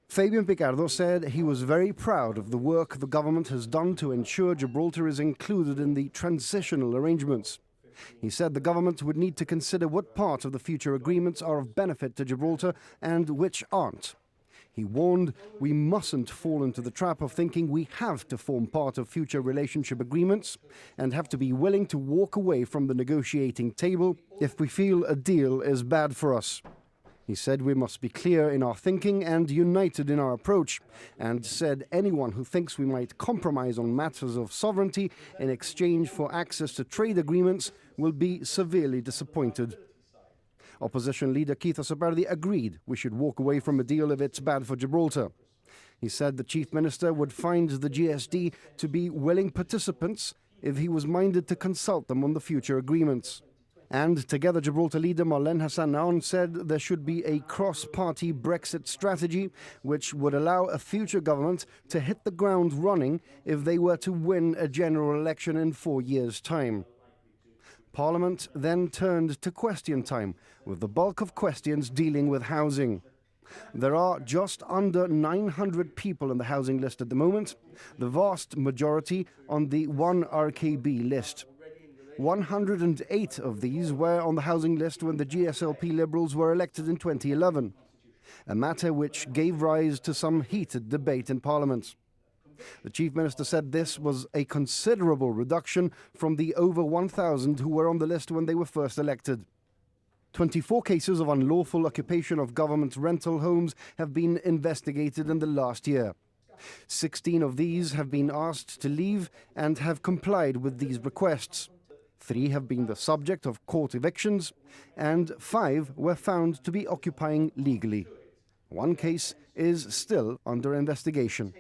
Fabian Picardo said he was very proud of the work the government has done to ensure Gibraltar is included in the transitional arrangements. He said the government would need to consider what part of the future agreements are of benefit to Gibraltar and which aren't. He warned we mustn't fall into the trap of thinking we have to form part of future relationship agreements and have to be willing to walk away from the negotiating table if we feel a deal is bad for us. He said we must be clear in our thinking and united in our approach, and said anyone who thinks we might compromise on matters of sovereignty in exchange for access to trade agreements will be severely disappointed. Opposition leader Keith Osobardi agreed we should walk away from a deal if it's bad for Gibraltar. He said the Chief Minister would find the GSD to be willing participants if he was minded to consult them on the future agreements. And Together Gibraltar leader Marlene Hassan Naon said there should be a cross-party Brexit strategy which would allow a future government to hit the ground running if they were to win a general election in 4 years' time. Parliament then turned to question time, with the bulk of questions dealing with housing. There are just under 900 people on the housing list at the moment, the vast majority on the 1RKB list. 108 of these were on the housing list when the GSLP Liberals were elected in 2011, a matter which gave rise to some heated debate in Parliament. The Chief Minister said this was a considerable reduction from the over 1,000 who were on the list when they were first elected. 24 cases of unlawful occupation of government rental homes have been investigated in the last year. 16 of these have been asked to leave and have complied with these requests. 3 have been the subject of court evictions, and 5 were found to be occupying legally. 1 case is still under investigation.